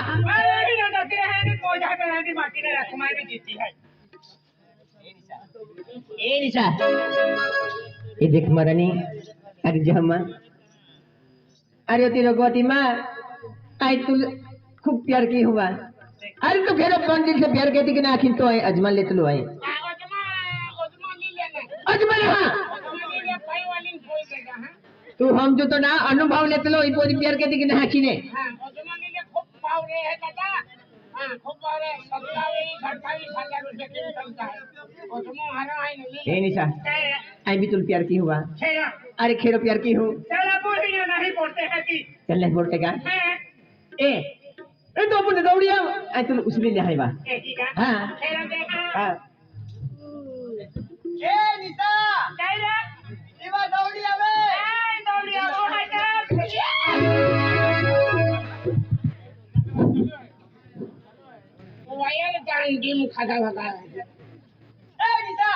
अरे ना दते है कि कोजा पे है कि बाकी ने रखमाई भी जीती है ए निशा ये देख मरनी अरे जहमा अरे तेरे गोती माँ आई तू खूब प्यार की हुआ अरे तू घेरो पंडित से प्यार कहती कि ना आखिर तो आए अजमल ले तो आए अजमल हाँ तू हम जो तो ना अनुभव लेते लो इपोरी प्यार कहती कि ना आखिर ने ए निशा आई भी तुम प्यार की हुआ अरे खेरो प्यार की हूँ नहीं बोलते हैं कि चल नहीं बोलते का ए ए तो अपन दौड़िया आई तुम उसमें ले आए बा हाँ हाँ ए निशा इवा दौड़िया बे ए दौड़िया वो है वायर जान गेम खाता भगा ए निशा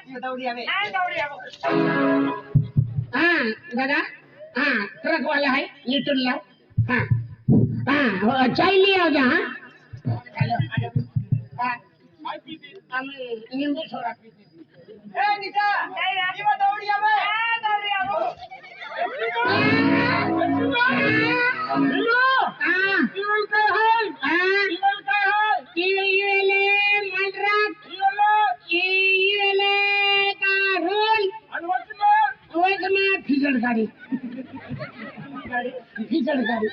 ये दौड़िया बे ए दौड़िया हां दादा हां ट्रक वाला है लीटर लाओ हां हां चाय ले आओ जा हेलो हां हम नींबू सोडा पीते ए निशा ये दौड़िया बे ए दौड़िया वो हेलो हां यूल का है यूल का है यूले मद्रास यूले का रोल अनवचना फिजड़ गाड़ी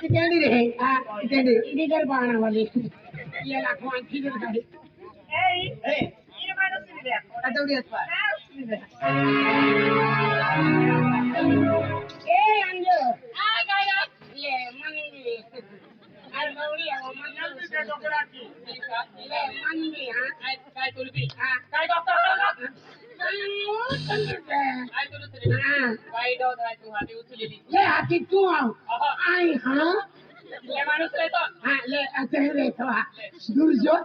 कितनी रहे हां कितनी इधर बाणा वाली ये लाखवां फिजड़ गाड़ी ए ये मानो सुन ले दौड़िया पर ए अंजो आ गया ले मनी अरे दौड़िया वो मन से डोकरा की ले मनी हां काय तुलबी हां काय डॉक्टर आई तो उतरली काय डॉ काय तू हाती उचलेली ले हाती तू आई हां ले माणूस रे तो हां ले अते रे तो दूर जो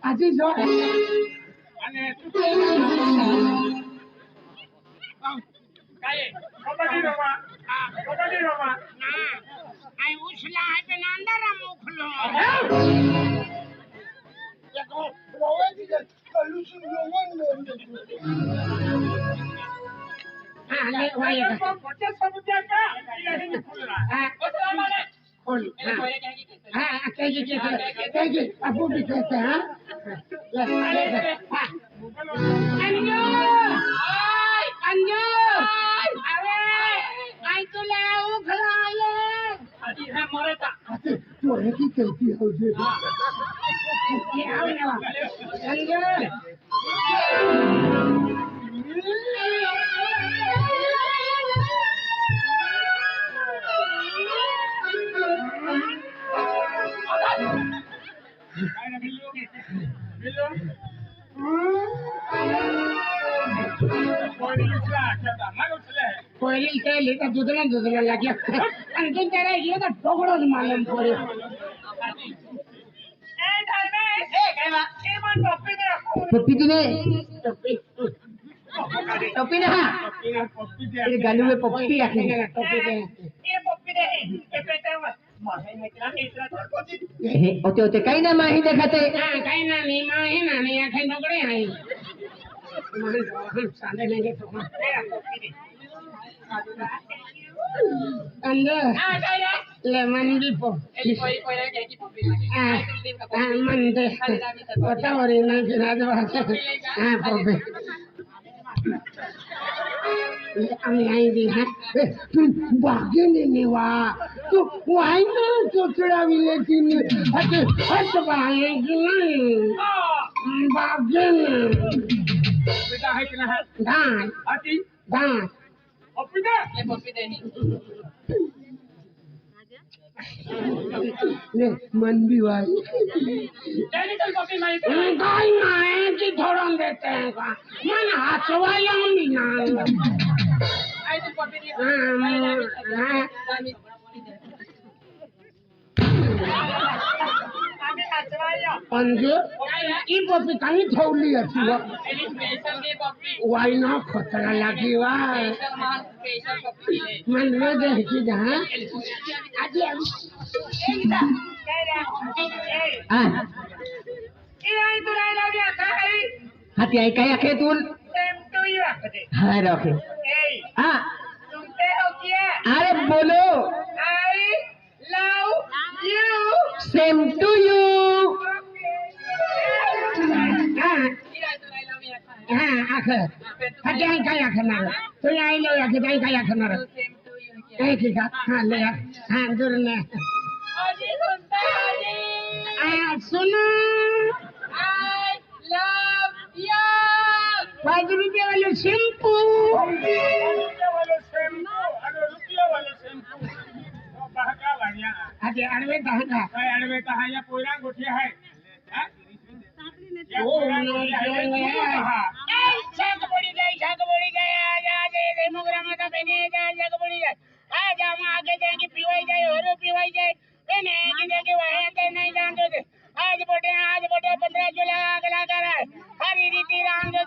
आजी जो અને काय कबड्डी रवा ना आई उछला है पे अंदर मुखलो ये को रोवे जी कलुसन रोवन हां ले वाये का बच्चे समझ का नहीं खुलना हां उसला माने खोल हां कह अबू भी कहते हैं ले हां अंजो अरे आई तो ले उखलाए अभी है मरे ता तो है की कहती हो जे ये आओ ना अंजो कोई से लेता दुधला लग गया अंकित तेरा ये तो टोकरो मालूम पड़े ए धर्मे ए कहवा ए मन टोपी ने टोपी ने हां ये गालू में पप्पी आके टोपी दे ये पप्पी दे ये पेटे माहे में क्या इतना थोड़ी ओते कहीं ना माही देखते हां कहीं ना नहीं माही ना नहीं आखे नगड़े आई मान साले लेंगे तो मेरा पप्पी दे अंदर लेमन भी पो कोई ना क्या की पप्पी मन दे पता हो रही ना फिर आज बात हां पप्पी আমি आई दी है तू भागे नहीं वा तू वाई ना चोचड़ा भी लेकिन हट भागे कि नहीं भागे बेटा है कि ना है धान आती धान पप्पी दे नहीं ले मन भी भाई टेक्निकल कॉपी मारी गाय ना की धोरन देते हैं का मन हाथवाया भी ना आई तो कॉपी दी हां अंजू ई पप्पी कहीं थौली अच्छी बा वाई ना खतरा लगी वा मन में देखी जहां આજે હા हाथी आई कया खेतुल हाँ रखे हाँ अरे बोलो सेम टू यू हाँ आखिर हटे आई कया खनार तो आई लो या कि आई कया खनार एक ही का हाँ ले हाँ दूर ने सुनो ₹5 वाले शैम्पू अरे अड़वे कहाँ या कोयला गोठिया है ओ नो शाक बोली गई आज मोगरा माता बने शाक बोली जाए आज हम आगे जाएंगे पीवाई जाए और पीवाई जाए बने की देखे वहां अंदर नहीं जान दो आज बोटे 15 जुलाई अगला कर हरी रीति राम दो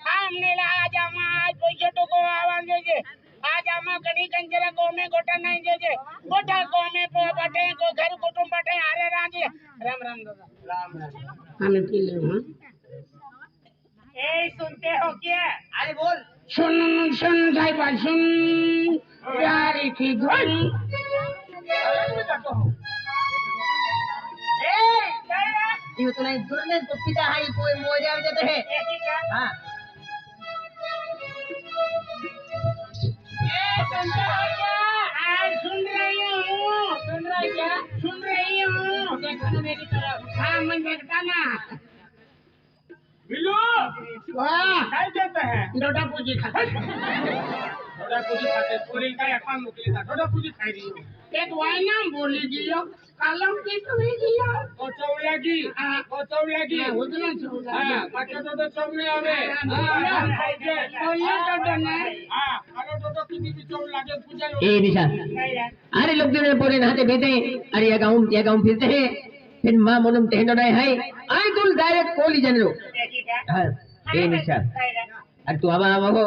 हमने आज हम आज पैसे को आवाज दो आज हम कड़ी कंजरा को में गोटा नहीं दे गोटा को में बटे को घर कुटुंब बटे हरे राजी राम राम दादा राम हमें पी ले हां ए सुनते हो क्या अरे बोल सुन साहिबा सुन प्यारी की धुन ए ये तो नहीं दूर में तो पिता हाई कोई मोजा जाते हैं हां सुन रही हूँ देखो मेरी तरफ हाँ मैं देखता ना बिल्लू वाह क्या कहते हैं डोडा पूजी खाते पूरी का एक पान मुकली था डोडा पूजी खाई रही हूँ एक वाई नाम बोली जियो कलम की तुम्हें जियो कोचौलगी उतना चौला हां बाकी तो चौले आवे हां बोलिए डोडा ना हां अरे डोडा की भी चौल लागे पूजा ए निशा अरे लोग दिन पूरे नहाते बेटे अरे ये गांव फिरते हैं फिर मां मोनम तेनो नहीं है आई कुल डायरेक्ट कोली जनरो हां ए निशा अरे तू आवा हो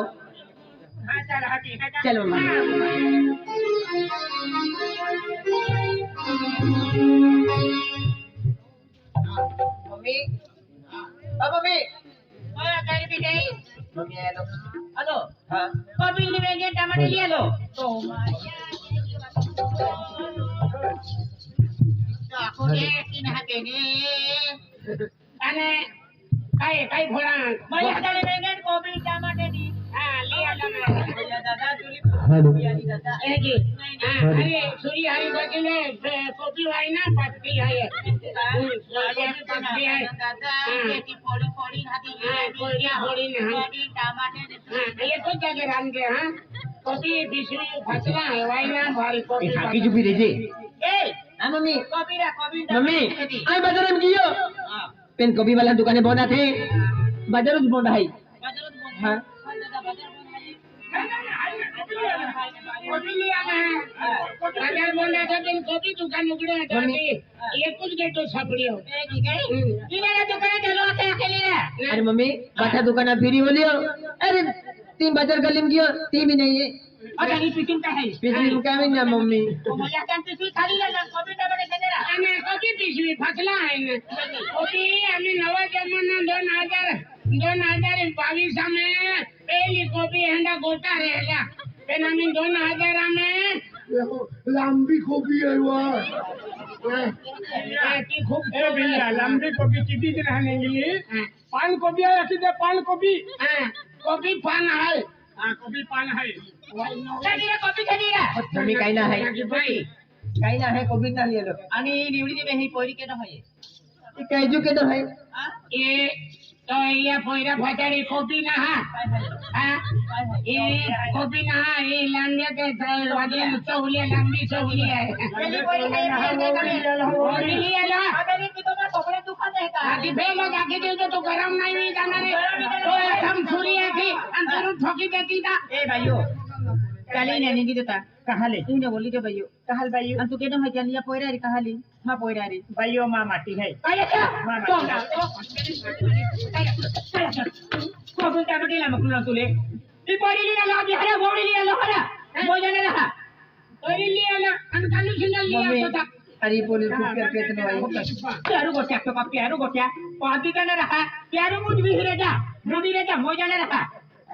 हां चल हाथी चलो मां मम्मी मम्मी ओए गाड़ी भी गई मम्मी हेलो हेलो हां कभी लेंगे टमाटर ले लो तो आखोने तीन हाथे ने अने काय भोळा मैं हाताले लेंगे कॉफी टमाटर दी हां ले आला मैं भैया दादा चुली बिरयानी दादा ए जी अरे सूरी हरी बजले कॉफी वाई ना पत्ती है पत्ती है दादा की फोड़ी हाथी फोड़ी ने हां टमाटर ये तो जगह राम के हां कॉफी बिसरी फसला है वाई ना भारी कॉफी हाकी जुबी रे जे ए हां मम्मी कॉफी मम्मी आई बाजार में गियो हां पेन कॉफी वाला दुकाने बोना थे बाजार में बोना है हां कॉफी लिया मैं बाजार बोना था दिन कॉफी दुकान उगड़े तो ये कुछ गेटो छापड़ियो ठीक है किनारे दुकान चलो आके अकेले रे अरे मम्मी बाटा दुकान फ्री हो लियो अरे तीन बाजार गली में गियो तीन भी नहीं है अच्छा ये पिकिंग का है पिकिंग का भी ना मम्मी तो भैया कान पिसवी खाली ले कॉफी टमाटर के जरा अने कॉफी पिसवी फसला है ने कॉफी हमें नवा जमाना 2022 में पहली कॉफी हंडा गोटा रहेगा फिर हमें 2000 में लंबी कॉफी है वाह की खूब ए भैया लंबी कॉफी कितनी दिन रहने के लिए पान कॉफी है कि पान कॉफी हां कॉफी पान है हां कॉफी पान है खडीरा कॉफी खडीरा मम्मी काही ना है काही ना है कॉफी ना लियो आणि निवडी दे ही पोरी के न होय ये काजू के तो है ये तो ये पोईरा फटाडी कॉफी ना हा ये कॉफी ना हा ये लांड्या के वादे चौली लंबी चौली है पोरी लियाला अबे की तो कपड़े दुकान है का आधी फेला जाके दे तो गरम नहीं जाणार रे तो हम छुरी है की अंदर ठोकी देती था ए भाइयों काली ने नहीं देता कहाले तूने बोली दे भाइयों कहाल भाइयों अंतु के न हो जानिया पोईरा रे कहाली हां पोईरा रे भाइयों मां माटी है अरे क्या तो कोबल टमाटर ला मकुला तुले ई पोरी ली ला बिहार गोड़ी ली ला हरा मोजने रहा अरे लिया ना अनकालू सिंगल लिया मम्मी होता अरे पोलीस खूप प्यार करते ना भाई प्यारो गोट्या तो का प्यारो गोट्या पादी जाने रहा प्यारो मुझ भी रेजा मुझी रेजा हो जाने रहा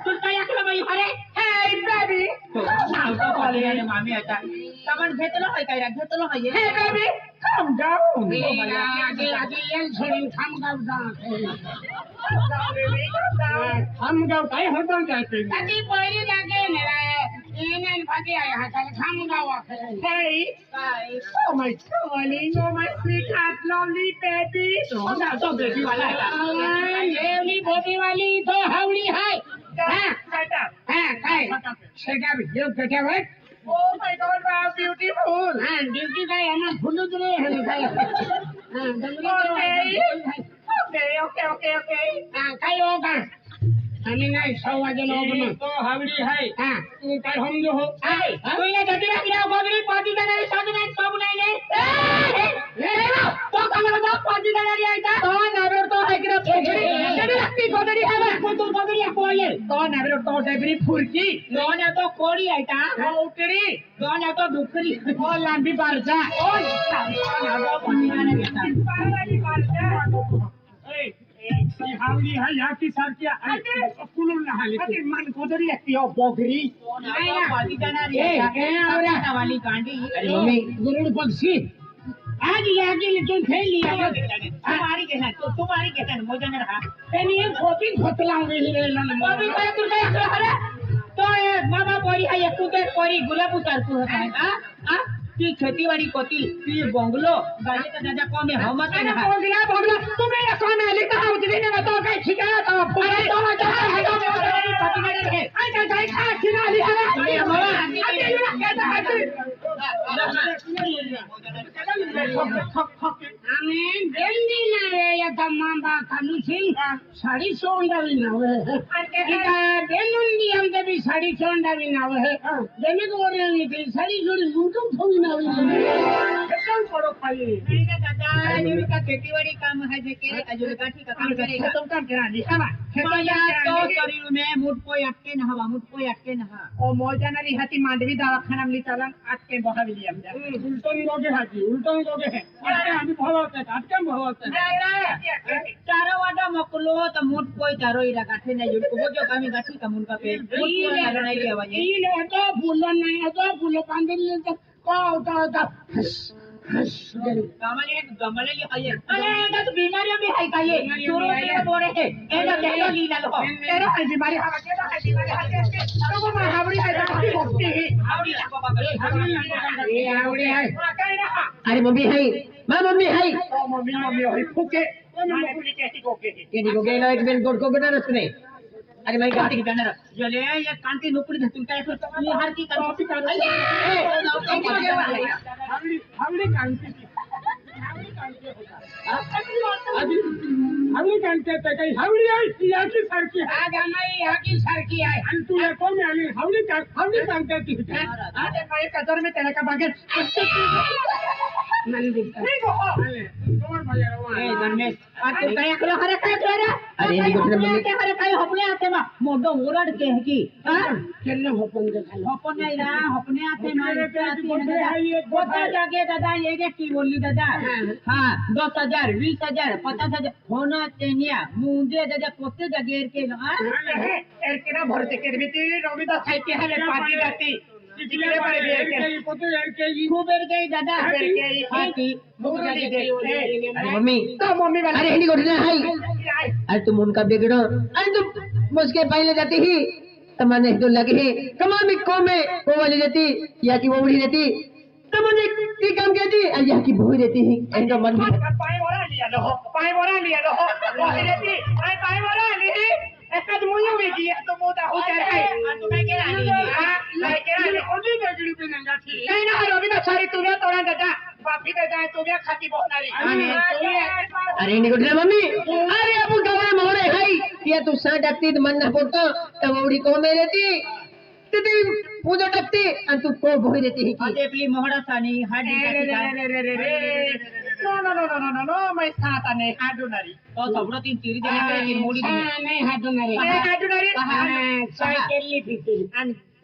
तू काय अकला बाई अरे हे बेबी तो नाव तो कॉले आणि मामी आता सामान घेतलं आहे काय घेतलं आहे हे बेबी कम डाऊन आगे आगे ये छोड़ी हम गाव जा हम गाव काय होतं जाते आधी पहिली जागे ने येने भाजी आहे हा हम गाव hey oh my darling oh my sweetheart lovely baby तो ना तो बेबी वाला है येवली बोबी वाली तो हावली हाय हां काय सेटा यो कटा वाट oh my god wow beautiful हां ड्यूटी काय आम्हा फुलू तुले हे काय हां okay हां काय हो का आम्ही नाही सवाजन ओपन तो हावड़ी है हां तू काय समझो हो हाय तू ये जति राखिया बगड़ी पादी जाने साधु नहीं सब नहीं ले तो खाना बता पादी जाने लिया था तो नावेर तो है कि जति राखी बगड़ी है ना कोई तो बगड़ी है कोई तो नावेर तो डेबरी फुरकी दोन तो कोड़ी है ता उतरी दोन तो डुकरी ओ लांबी बारजा ओ ना पादी जाने लेता वाली बारजा हावली हाय याकी सारखी फुलून राहिली अरे मन कोदरी असती हो बगड़ी नहीं ना पादी जाने लिया वाली गांडी अरे मम्मी गुरुड़ पक्षी आज याकी लेकिन फेल लिया तुम्हारी कहना तो तुम्हारी कहना मुझे नहीं रहा तेनी ये खोपी खोतला हुई रे लन अभी मैं तू क्या कर रहा है तो ये मामा पोरी है ये कुते पोरी गुलाब उतार तू है हां की खेतीवाड़ी कोती की बंगलो गाड़ी का दादा कौन है हम मत ना बगला तुम्हें ये कौन है लिखा है उतने ने बताओ क्या ठिकाना था अरे तो मत है तो पतिवाड़ी है आई जाए खा खिला लिया ये मामा अरे ये ना कहता है आम्ही बेंदी ना रे या तमांबा कालुसिंग साडी सोंडावी नावे बेनुंदी आमचे बी साडी सोंडावी नावे जेने कोरे ती साडी जोडी लुटून ठेवी नावे एकदम पडो पाहिजे नहीं ना दादा ये का खेतीवाड़ी काम है जे केरे का जो गाठी का काम करेगा तुम काम करा दी हां खेतिया तो शरीर में मुठको अटके न हवा ओ मोजानारी हाती मांडवी दवाखाना में चलन अटके बहावी लिया उलटन लोगे हाजी उलटन लोगे है अटके हम भवाते अटके भवाते चारो वाडा मकलो तो मुठको चारो इला गाठी नहीं जुड़ को जो कामी गाठी का मुनका पे नहीं लेवा ये ये तो फूलन नहीं तो फूलो कांदे तो होता गमले गमले ये है अरे ये तो बीमारियां भी है का ये शुरू में बोले है ए ना कहलो लीला लो तेरा है बीमारी हवा के है बीमारी है तो वो हावड़ी है हावड़ी होती है हावड़ी ये हावड़ी है अरे मम्मी है मां मम्मी है मम्मी है फुके माने पूरी कैसी कोके के दी गोगे ना एक दिन गोड को गडा रसने अरे मैं गाती की जाना जले ये कांटी नौकरी धतुल काय फिर ये हर की कॉपी कर हावड़ी कांती हावड़ी कांती ते काही हावड़ी आहे याची सारखी आज आम्ही याची सारखी आहे आणि तू या कोण आली हावड़ी कांती ती आज काय कदर में तेरे का बागे मन दिखता नहीं को जोर भैया ए गणेश आ तू काय अकला हरे काय तोरा अरे ये गोटे मम्मी के हरे काय हपने आते मा मोडो ओरड के है की हां केले होपन दे हपन नहीं रा हपने आते मारे पे आते गोता जागे दादा ये के की बोली दादा हां 10,000 20,000 50,000 होना तेनिया मुंजे दादा कोते जगेर के हां एरकेना भरते के बीती रविदास साहित्य हले पाटी जाती तिकडे बरे के कोते एरके खूब एरके दादा हाथी मुरली दे अरे मम्मी तो मम्मी वाला अरे हिंदी गोटे ना है अरे तुम उनका बिगड़ो अरे तुम मुझके पहले जाती ही तमने तो लगे ही कमा में को में वो वाली रहती या की वो बड़ी रहती तो मुझे की काम कहती या की भूई रहती है इनका मन भी पाए बोरा लिया लो वो रहती पाए बोरा ली एकद मुयो बेगी तो मोटा हो जाए तू काय के रानी लाइक रानी ओदी बेगड़ी पे नंगा थी नहीं ना रविदास सारी तुझे तोरा दादा बापी दादा तुझे खाती बोनारी अरे हिंदी गोटे मम्मी अरे अब गवा मोरे है ये तू सा डकती मन ना पड़तो तब उड़ी को में रहती तिती पूजा डकती और तू को भोई रहती है आते पली मोहड़ा सानी हाडी नो मैं साता नहीं हाडुनारी तो सबरो तीन चिरी देने की मोड़ी नहीं हाडुनारी साइकिल ली पीती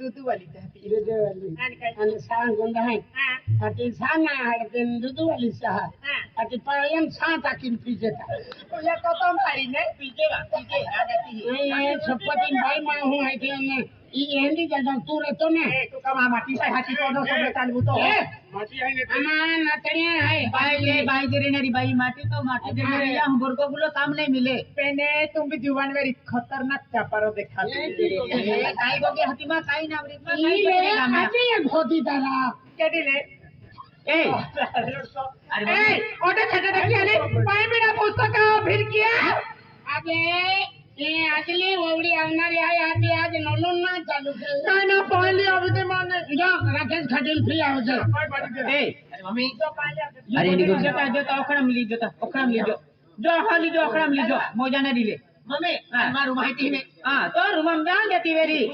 दूध वाली चहा पी दुधवाली आणि काय आणि सांगून आहे हा अति साना हाडते दुधवाली सहा हा अति पायन सा टाकीन पिजेता तुझ्या कोतम पारी ने पीजे आगा ती नहीं सपतिन भाई मैं हूँ है थे ने ये हिंदी जगह तू रहतो ने ए तू का माटी से हाती तो दो सब चालू तो माटी है ने अमान नतड़िया है बाई गिरनेरी बाई माटी तो माटी गिरनेरी हम बुरको गुलो काम नहीं मिले पेने तुम भी जुबान मेरी खतरनाक चापारो देखा काय गोगे हतीमा काय नावरी मा काय ये गोगे नाम आती है धोती तारा केडी ले ए अरे ए ओटे छटे देखी आले पाय बिना पुस्तक फिर किया अबे ये अगली ओवड़ी आवनारी आहे आधी आज नोलून ना चालू के काय ना पहली अवधि माने जो राकेश खटील फ्री आवશે ए अरे मम्मी अरे इनको जता जता ओखड़म ली जो हाली जो ओखड़म ली जो मोजा ने दिले मम्मी मारू माहिती ने हां तो रूम जान देती वेरी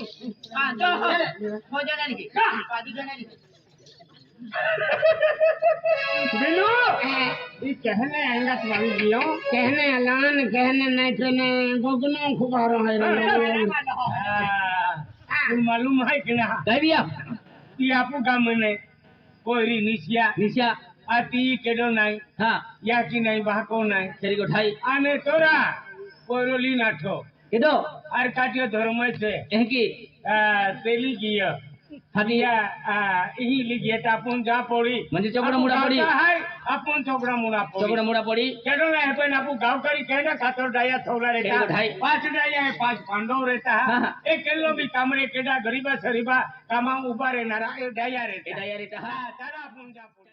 हां जो मोजा ने ली पादी जने ली बिलू ये कहने आएगा तुम्हारी जियो कहने अलान कहने नहीं कहने गोगनो खुबारो है तुम मालूम है कि ना कई भैया ती आपू गाम ने कोई निशिया निशा आती केडो नाही हाँ या की नाही बाको नाही तेरी को ठाई आने तोरा कोरोली नाठो के दो आर काटियो धर्म छे एह की तेली गिया हदिया इही लिगिए ता अपन जा पड़ी म्हणजे चोकड़ा मुड़ा पड़ी है अपन चोकड़ा मुड़ा पड़ी चोकड़ा मुड़ा पड़ी केडो ना है आपू गांव करी केडा खातर डाया थोड़ा रहता केडो ढाई। 5 डाया है 5 पांडव रहता है हाँ, हाँ। एक किलो भी कामरे केडा गरीबा सरीबा कामा उबा रहना डाया रहता डाया रहता है। हां तारा अपन जा पड़ी